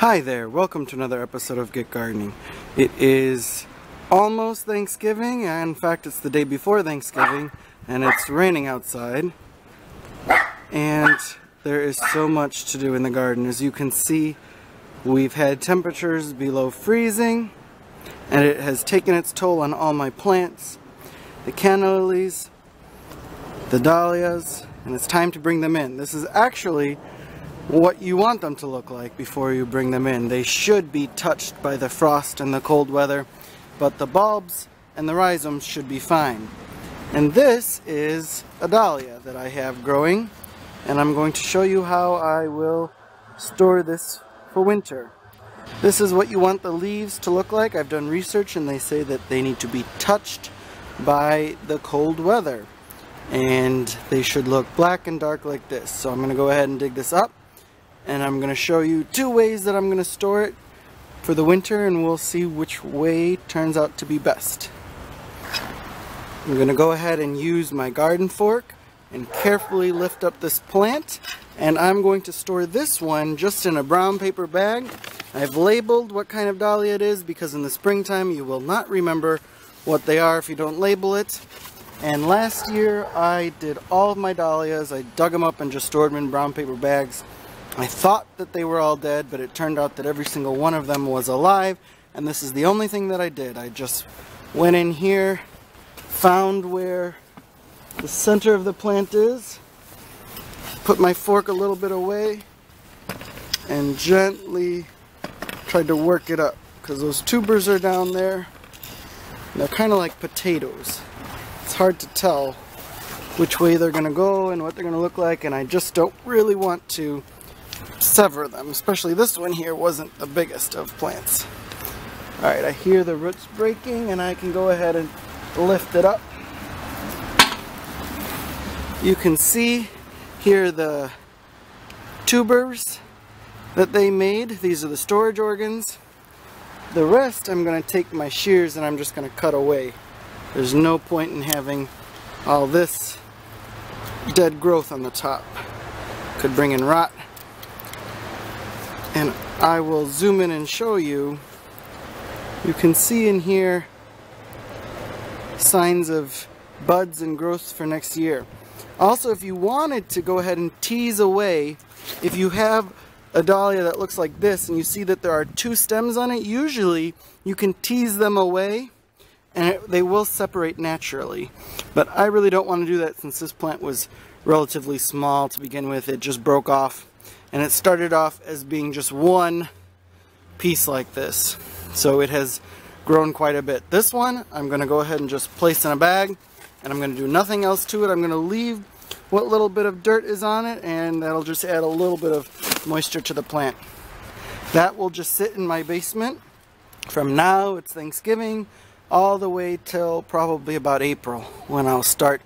Hi there, welcome to another episode of Get Gardening. It is almost Thanksgiving, and in fact it's the day before Thanksgiving, and it's raining outside. And there is so much to do in the garden. As you can see, we've had temperatures below freezing, and it has taken its toll on all my plants. The canna lilies, the dahlias, and it's time to bring them in. This is actually what you want them to look like before you bring them in. They should be touched by the frost and the cold weather, but the bulbs and the rhizomes should be fine. And this is a dahlia that I have growing, and I'm going to show you how I will store this for winter. This is what you want the leaves to look like. I've done research and they say that they need to be touched by the cold weather, and they should look black and dark like this. So I'm going to go ahead and dig this up, and I'm going to show you two ways that I'm going to store it for the winter, and we'll see which way turns out to be best. I'm going to go ahead and use my garden fork and carefully lift up this plant, and I'm going to store this one just in a brown paper bag. I've labeled what kind of dahlia it is because in the springtime you will not remember what they are if you don't label it. And last year I did all of my dahlias. I dug them up and just stored them in brown paper bags. I thought that they were all dead, but it turned out that every single one of them was alive, and this is the only thing that I did. I just went in here, found where the center of the plant is, put my fork a little bit away, and gently tried to work it up, because those tubers are down there, and they're kind of like potatoes. It's hard to tell which way they're going to go and what they're going to look like, and I just don't really want to sever them, especially this one here wasn't the biggest of plants. Alright, I hear the roots breaking, and I can go ahead and lift it up. You can see here the tubers that they made. These are the storage organs. The rest I'm going to take my shears and I'm just going to cut away. There's no point in having all this dead growth on the top. Could bring in rot. And I will zoom in and show you. You can see in here signs of buds and growth for next year. Also, if you wanted to go ahead and tease away, if you have a dahlia that looks like this and you see that there are two stems on it, usually you can tease them away and they will separate naturally. But I really don't want to do that since this plant was relatively small to begin with. It just broke off. And it started off as being just one piece like this. So it has grown quite a bit. This one, I'm going to go ahead and just place in a bag, and I'm going to do nothing else to it. I'm going to leave what little bit of dirt is on it, and that'll just add a little bit of moisture to the plant. That will just sit in my basement from now, it's Thanksgiving, all the way till probably about April, when I'll start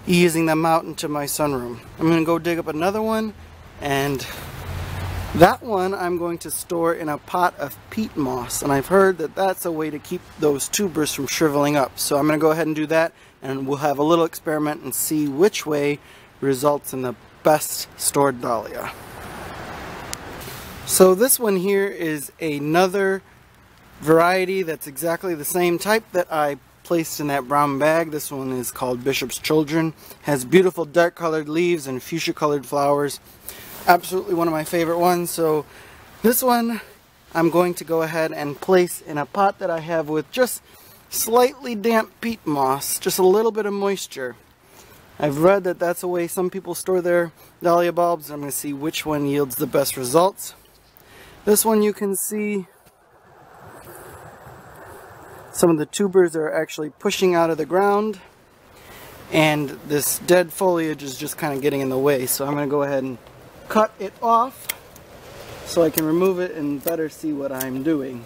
easing them out into my sunroom. I'm going to go dig up another one, and that one I'm going to store in a pot of peat moss, and I've heard that that's a way to keep those tubers from shriveling up. So I'm going to go ahead and do that, and we'll have a little experiment and see which way results in the best stored dahlia. So this one here is another variety that's exactly the same type that I placed in that brown bag. This one is called Bishop's Children. Has beautiful dark colored leaves and fuchsia colored flowers. Absolutely one of my favorite ones. So this one I'm going to go ahead and place in a pot that I have with just slightly damp peat moss, just a little bit of moisture. I've read that that's a way some people store their dahlia bulbs. I'm going to see which one yields the best results. This one you can see some of the tubers are actually pushing out of the ground, and this dead foliage is just kind of getting in the way. So I'm going to go ahead and cut it off so I can remove it and better see what I'm doing.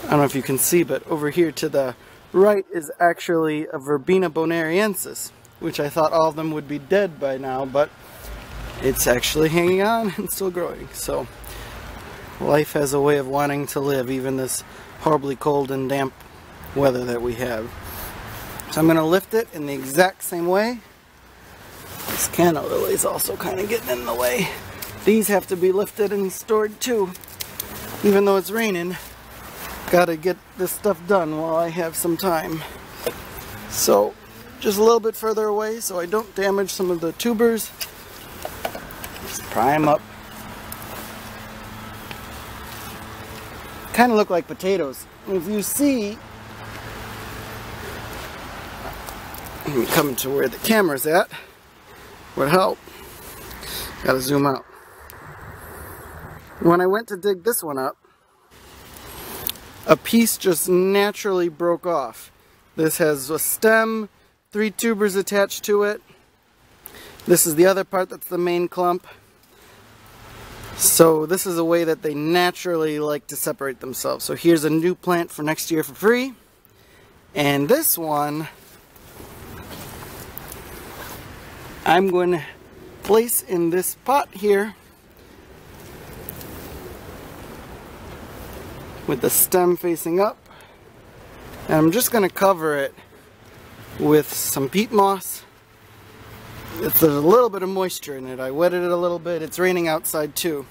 I don't know if you can see, but over here to the right is actually a Verbena bonariensis, which I thought all of them would be dead by now, but it's actually hanging on and still growing. So life has a way of wanting to live, even this horribly cold and damp weather that we have. So I'm going to lift it in the exact same way This canna lily is also kind of getting in the way. These have to be lifted and stored too. Even though it's raining, gotta get this stuff done while I have some time. So, just a little bit further away so I don't damage some of the tubers. Just pry them up. Kind of look like potatoes. If you see, let me come to where the camera's at, would help. Gotta zoom out. When I went to dig this one up, a piece just naturally broke off. This has a stem, 3 tubers attached to it. This is the other part that's the main clump. So this is a way that they naturally like to separate themselves. So here's a new plant for next year for free. And this one, I'm going to place in this pot here with the stem facing up. And I'm just going to cover it with some peat moss. There's a little bit of moisture in it. I wetted it a little bit. It's raining outside too.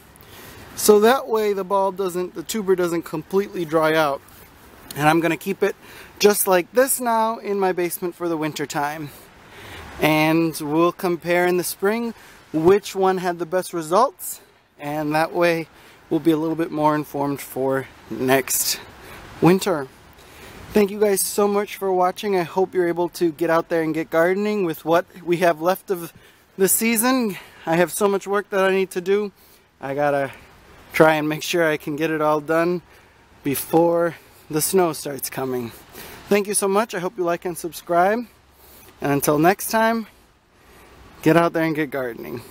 So that way the tuber doesn't completely dry out. And I'm going to keep it just like this now in my basement for the winter time. And we'll compare in the spring which one had the best results. And that way we'll be a little bit more informed for next winter. Thank you guys so much for watching. I hope you're able to get out there and get gardening with what we have left of the season. I have so much work that I need to do. I gotta try and make sure I can get it all done before the snow starts coming. Thank you so much. I hope you like and subscribe. And until next time, get out there and get gardening.